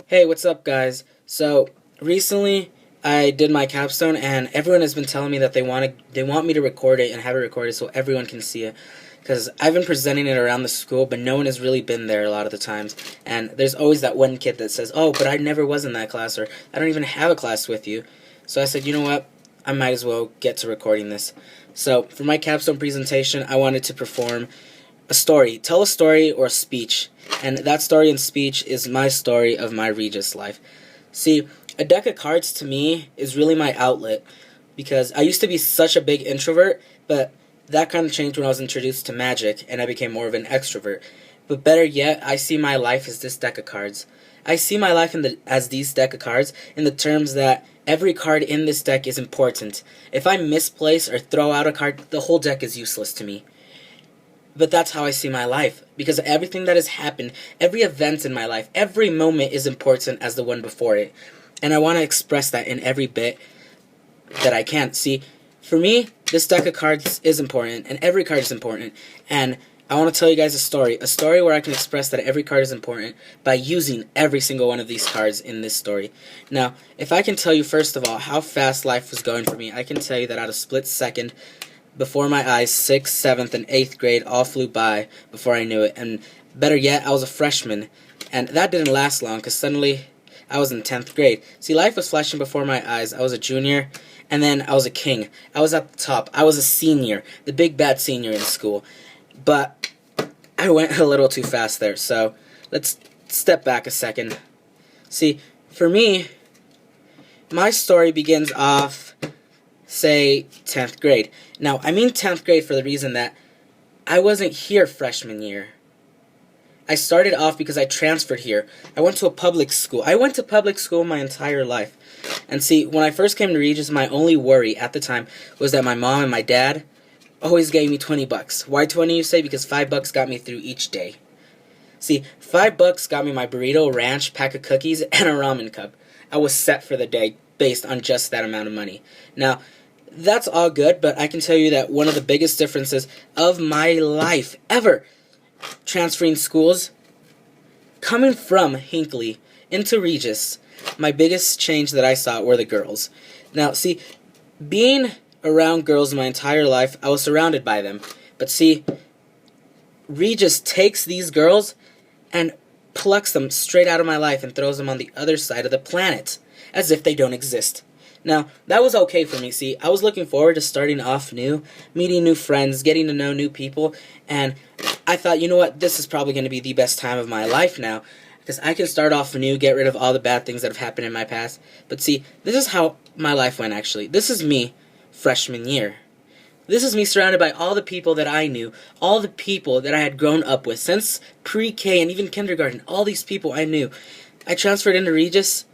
Hey, what's up, guys? So recently, I did my capstone, and everyone has been telling me that they want me to record it and have it recorded so everyone can see it. Because I've been presenting it around the school, but no one has really been there a lot of the times. And there's always that one kid that says, "Oh, but I never was in that class," or "I don't even have a class with you." So I said, you know what? I might as well get to recording this. So for my capstone presentation, I wanted to perform a story. Tell a story or a speech. And that story and speech is my story of my Regis life. See, a deck of cards to me is really my outlet because I used to be such a big introvert, but that kind of changed when I was introduced to magic and I became more of an extrovert. But better yet, I see my life as this deck of cards. I see my life as these deck of cards in the terms that every card in this deck is important. If I misplace or throw out a card, the whole deck is useless to me. But that's how I see my life. Because everything that has happened, every event in my life, every moment is important as the one before it. And I want to express that in every bit that I can. See, for me, this deck of cards is important, and every card is important. And I want to tell you guys a story where I can express that every card is important by using every single one of these cards in this story. Now, if I can tell you first of all how fast life was going for me, I can tell you that at a split second, before my eyes, 6th, 7th, and 8th grade all flew by before I knew it. And better yet, I was a freshman. And that didn't last long because suddenly I was in 10th grade. See, life was flashing before my eyes. I was a junior, and then I was a king. I was at the top. I was a senior, the big bad senior in school. But I went a little too fast there, so let's step back a second. See, for me, my story begins off, say, 10th grade. Now, I mean 10th grade for the reason that I wasn't here freshman year. I started off because I transferred here. I went to a public school. I went to public school my entire life. And see, when I first came to Regis, my only worry at the time was that my mom and my dad always gave me 20 bucks. Why 20, you say? Because 5 bucks got me through each day. See, 5 bucks got me my burrito, ranch, pack of cookies, and a ramen cup. I was set for the day based on just that amount of money. Now, that's all good, but I can tell you that one of the biggest differences of my life ever, transferring schools, coming from Hinckley into Regis, my biggest change that I saw were the girls. Now, see, being around girls my entire life, I was surrounded by them. But see, Regis takes these girls and plucks them straight out of my life and throws them on the other side of the planet, as if they don't exist. Now, that was okay for me. See, I was looking forward to starting off new, meeting new friends, getting to know new people, and I thought, you know what, this is probably going to be the best time of my life now, because I can start off new, get rid of all the bad things that have happened in my past. But see, this is how my life went, actually. This is me, freshman year. This is me surrounded by all the people that I knew, all the people that I had grown up with since pre-K and even kindergarten, all these people I knew. I transferred into Regis,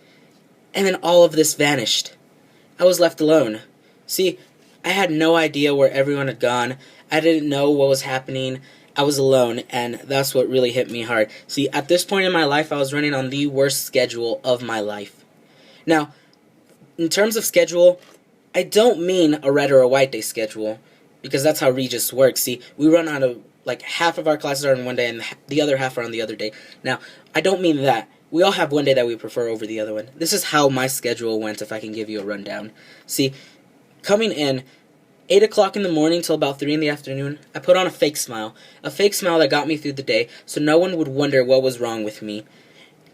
and then all of this vanished. I was left alone. See, I had no idea where everyone had gone. I didn't know what was happening. I was alone, and that's what really hit me hard. See, at this point in my life, I was running on the worst schedule of my life. Now, in terms of schedule, I don't mean a red or a white day schedule, because that's how Regis works. See, we run on like half of our classes are on one day, and the other half are on the other day. Now, I don't mean that. We all have one day that we prefer over the other one. This is how my schedule went, if I can give you a rundown. See, coming in, 8 o'clock in the morning till about 3 in the afternoon, I put on a fake smile that got me through the day, so no one would wonder what was wrong with me.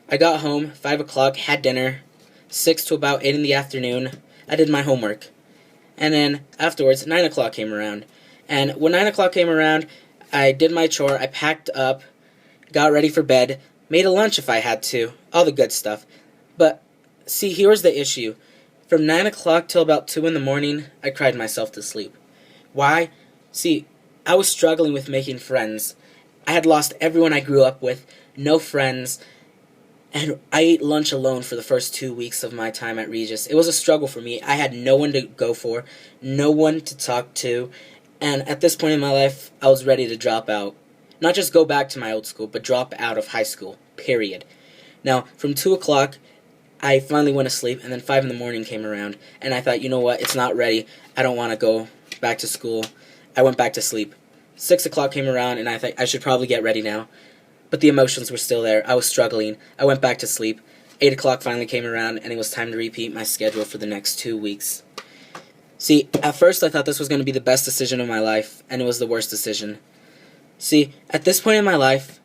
I got home, 5 o'clock, had dinner, 6 to about 8 in the afternoon, I did my homework. And then afterwards, 9 o'clock came around. And when 9 o'clock came around, I did my chore, I packed up, got ready for bed, made a lunch if I had to, all the good stuff. But, see, here's the issue. From 9 o'clock till about 2 in the morning, I cried myself to sleep. Why? See, I was struggling with making friends. I had lost everyone I grew up with, no friends, and I ate lunch alone for the first 2 weeks of my time at Regis. It was a struggle for me. I had no one to go for, no one to talk to, and at this point in my life, I was ready to drop out. Not just go back to my old school, but drop out of high school, period. Now, from 2 o'clock, I finally went to sleep, and then 5 in the morning came around, and I thought, you know what, it's not ready. I don't want to go back to school. I went back to sleep. 6 o'clock came around, and I thought I should probably get ready now. But the emotions were still there. I was struggling. I went back to sleep. 8 o'clock finally came around, and it was time to repeat my schedule for the next 2 weeks. See, at first I thought this was going to be the best decision of my life, and it was the worst decision. See, at this point in my life,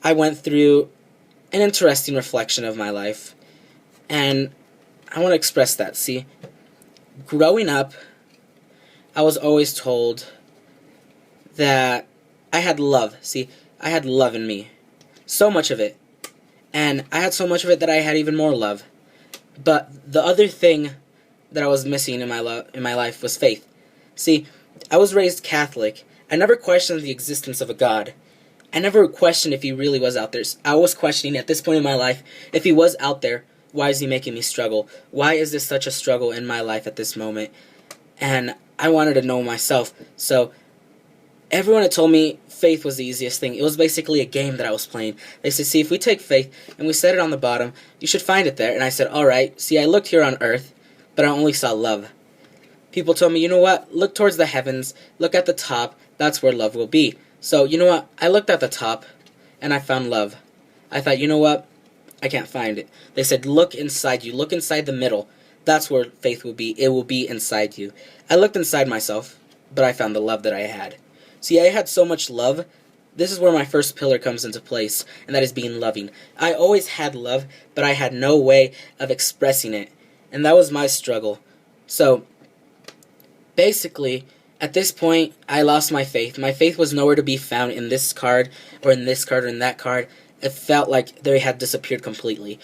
I went through an interesting reflection of my life, and I want to express that. See, growing up, I was always told that I had love. See, I had love in me. So much of it. And I had so much of it that I had even more love. But the other thing that I was missing in my life was faith. See, I was raised Catholic. I never questioned the existence of a God. I never questioned if he really was out there. I was questioning at this point in my life, if he was out there, why is he making me struggle? Why is this such a struggle in my life at this moment? And I wanted to know myself. So everyone had told me faith was the easiest thing. It was basically a game that I was playing. They said, see, if we take faith and we set it on the bottom, you should find it there. And I said, all right. See, I looked here on earth, but I only saw love. People told me, you know what? Look towards the heavens. Look at the top. That's where love will be. So, you know what? I looked at the top, and I found love. I thought, you know what? I can't find it. They said, look inside you. Look inside the middle. That's where faith will be. It will be inside you. I looked inside myself, but I found the love that I had. See, I had so much love. This is where my first pillar comes into place, and that is being loving. I always had love, but I had no way of expressing it, and that was my struggle. So, basically, at this point, I lost my faith. My faith was nowhere to be found in this card, or in this card, or in that card. It felt like they had disappeared completely.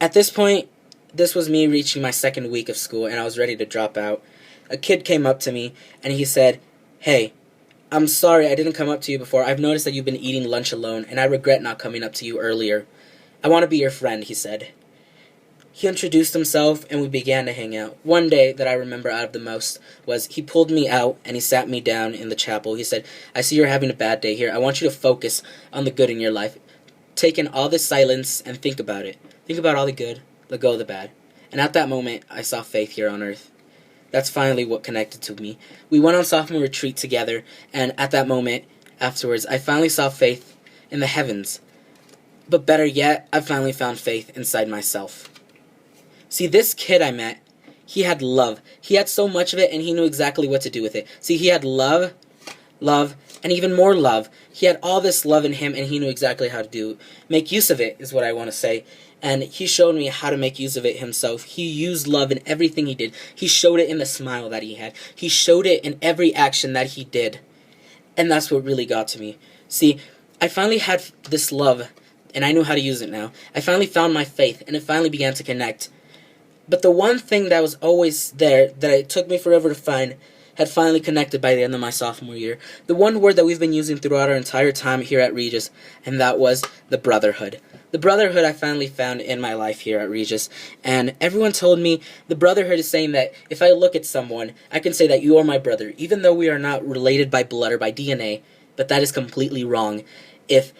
At this point, this was me reaching my second week of school, and I was ready to drop out. A kid came up to me, and he said, hey, I'm sorry I didn't come up to you before. I've noticed that you've been eating lunch alone, and I regret not coming up to you earlier. I want to be your friend, he said. He introduced himself, and we began to hang out. One day that I remember out of the most was he pulled me out, and he sat me down in the chapel. He said, I see you're having a bad day here. I want you to focus on the good in your life. Take in all this silence and think about it. Think about all the good, let go of the bad. And at that moment, I saw faith here on earth. That's finally what connected to me. We went on sophomore retreat together, and at that moment, afterwards, I finally saw faith in the heavens. But better yet, I finally found faith inside myself. See, this kid I met, he had love. He had so much of it, and he knew exactly what to do with it. See, he had love, and even more love. He had all this love in him, and he knew exactly how to make use of it, is what I want to say. And he showed me how to make use of it himself. He used love in everything he did. He showed it in the smile that he had. He showed it in every action that he did. And that's what really got to me. See, I finally had this love, and I knew how to use it now. I finally found my faith, and it finally began to connect. But the one thing that was always there, that it took me forever to find, had finally connected by the end of my sophomore year. The one word that we've been using throughout our entire time here at Regis, and that was the brotherhood. The brotherhood I finally found in my life here at Regis, and everyone told me the brotherhood is saying that if I look at someone, I can say that you are my brother, even though we are not related by blood or by DNA, but that is completely wrong. If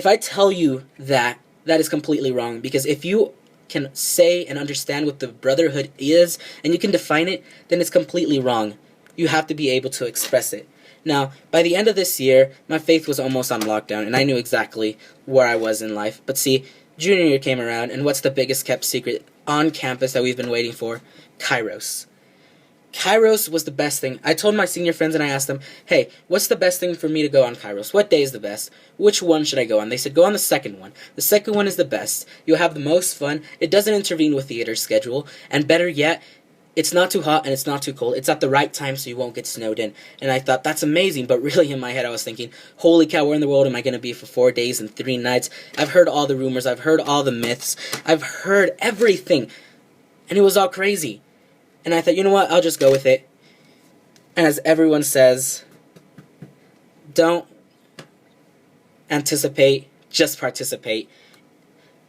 I tell you that, that is completely wrong, because if you can say and understand what the brotherhood is, and you can define it, then it's completely wrong. You have to be able to express it. Now, by the end of this year, my faith was almost on lockdown, and I knew exactly where I was in life. But see, junior year came around, and what's the biggest kept secret on campus that we've been waiting for? Kairos. Kairos was the best thing. I told my senior friends and I asked them, hey, what's the best thing for me to go on Kairos? What day is the best? Which one should I go on? They said, go on the second one. The second one is the best. You'll have the most fun. It doesn't intervene with theater schedule. And better yet, it's not too hot and it's not too cold. It's at the right time so you won't get snowed in. And I thought, that's amazing. But really in my head I was thinking, holy cow, where in the world am I going to be for 4 days and 3 nights? I've heard all the rumors. I've heard all the myths. I've heard everything. And it was all crazy. And I thought, you know what, I'll just go with it. And as everyone says, don't anticipate, just participate.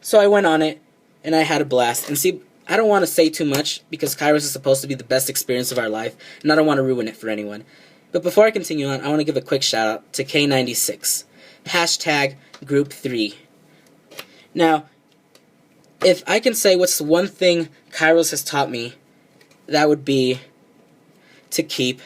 So I went on it, and I had a blast. And see, I don't want to say too much, because Kairos is supposed to be the best experience of our life, and I don't want to ruin it for anyone. But before I continue on, I want to give a quick shout out to K96. Hashtag Group 3. Now, if I can say what's the one thing Kairos has taught me, that would be to keep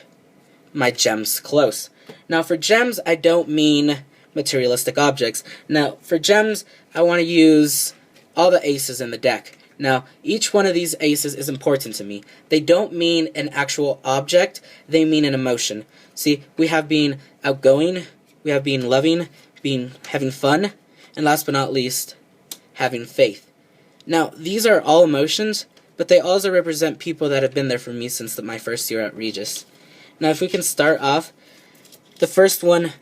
my gems close. Now, for gems, I don't mean materialistic objects. Now, for gems, I want to use all the aces in the deck. Now, each one of these aces is important to me. They don't mean an actual object, they mean an emotion. See, we have being outgoing, we have being loving, being having fun, and last but not least, having faith. Now, these are all emotions, but they also represent people that have been there for me since my first year at Regis. Now, if we can start off, the first one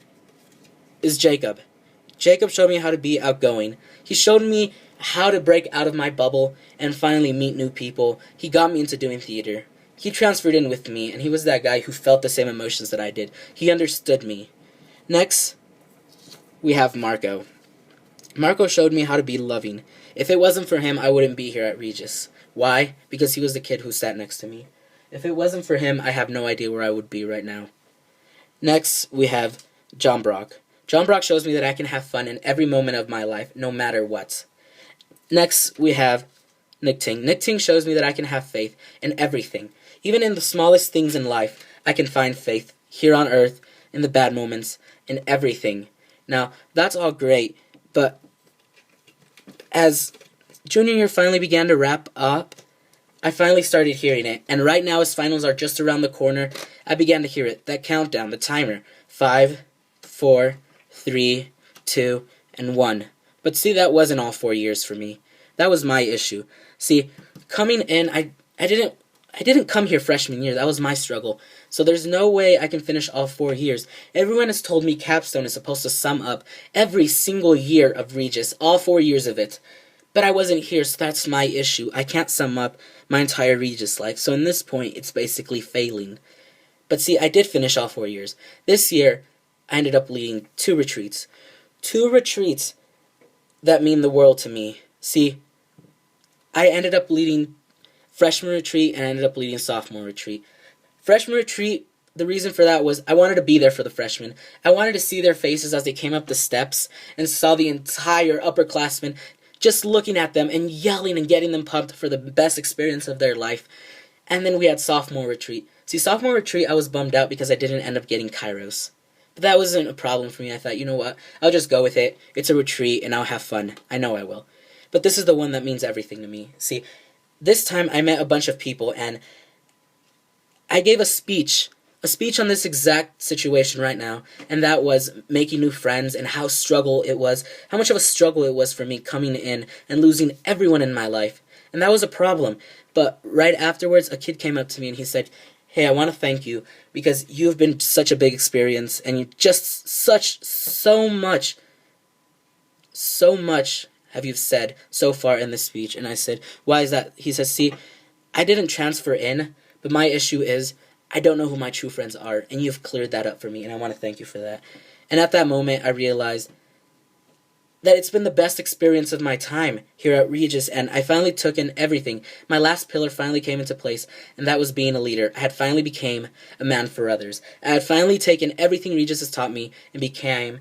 is Jacob. Jacob showed me how to be outgoing. He showed me how to break out of my bubble and finally meet new people. He got me into doing theater. He transferred in with me, and he was that guy who felt the same emotions that I did. He understood me. Next, we have Marco. Marco showed me how to be loving. If it wasn't for him, I wouldn't be here at Regis. Why? Because he was the kid who sat next to me. If it wasn't for him, I have no idea where I would be right now. Next, we have John Brock. John Brock shows me that I can have fun in every moment of my life, no matter what. Next, we have Nick Ting. Nick Ting shows me that I can have faith in everything. Even in the smallest things in life, I can find faith here on earth, in the bad moments, in everything. Now, that's all great, but as junior year finally began to wrap up, I finally started hearing it. And right now, as finals are just around the corner, I began to hear it. That countdown, the timer. 5, 4, 3, 2, and 1. But see, that wasn't all 4 years for me. That was my issue. See, coming in, I didn't come here freshman year. That was my struggle. So there's no way I can finish all 4 years. Everyone has told me Capstone is supposed to sum up every single year of Regis, all 4 years of it. But I wasn't here, so that's my issue. I can't sum up my entire Regis life. So in this point, it's basically failing. But see, I did finish all 4 years. This year, I ended up leading 2 retreats. 2 retreats that mean the world to me. See, I ended up leading freshman retreat and I ended up leading sophomore retreat. Freshman retreat, the reason for that was I wanted to be there for the freshmen. I wanted to see their faces as they came up the steps and saw the entire upperclassmen just looking at them and yelling and getting them pumped for the best experience of their life. And then we had sophomore retreat. See, sophomore retreat, I was bummed out because I didn't end up getting Kairos. But that wasn't a problem for me. I thought, you know what, I'll just go with it. It's a retreat, and I'll have fun. I know I will. But this is the one that means everything to me. See, this time I met a bunch of people, and I gave a speech on this exact situation right now, and that was making new friends and how much of a struggle it was for me coming in and losing everyone in my life. And that was a problem. But right afterwards, a kid came up to me and he said, "Hey, I want to thank you because you've been such a big experience and you just so much have you said so far in this speech." And I said, "Why is that?" He says, "See, I didn't transfer in, but my issue is I don't know who my true friends are, and you've cleared that up for me, and I want to thank you for that." And at that moment, I realized that it's been the best experience of my time here at Regis, and I finally took in everything. My last pillar finally came into place, and that was being a leader. I had finally became a man for others. I had finally taken everything Regis has taught me and became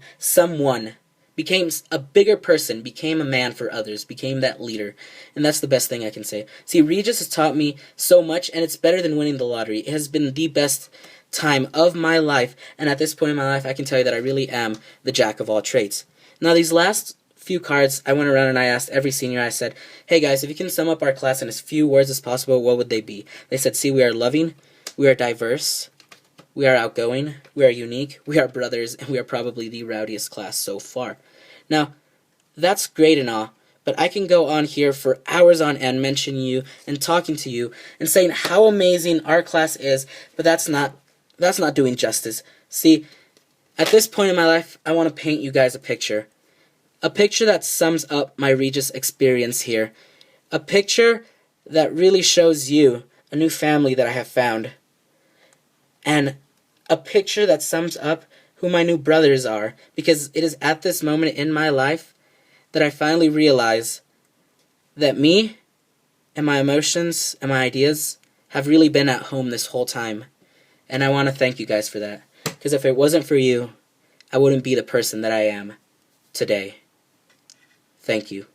a bigger person, became a man for others, became that leader. And that's the best thing I can say. See, Regis has taught me so much, and it's better than winning the lottery. It has been the best time of my life, and at this point in my life, I can tell you that I really am the jack of all trades. Now, these last few cards, I went around and I asked every senior, I said, "Hey guys, if you can sum up our class in as few words as possible, what would they be?" They said, "See, we are loving, we are diverse, we are outgoing, we are unique, we are brothers, and we are probably the rowdiest class so far." Now, that's great and all, but I can go on here for hours on end mentioning you and talking to you and saying how amazing our class is, but that's not doing justice. See, at this point in my life, I want to paint you guys a picture. A picture that sums up my Regis experience here. A picture that really shows you a new family that I have found. And a picture that sums up who my new brothers are. Because it is at this moment in my life that I finally realize that me and my emotions and my ideas have really been at home this whole time. And I want to thank you guys for that. Because if it wasn't for you, I wouldn't be the person that I am today. Thank you.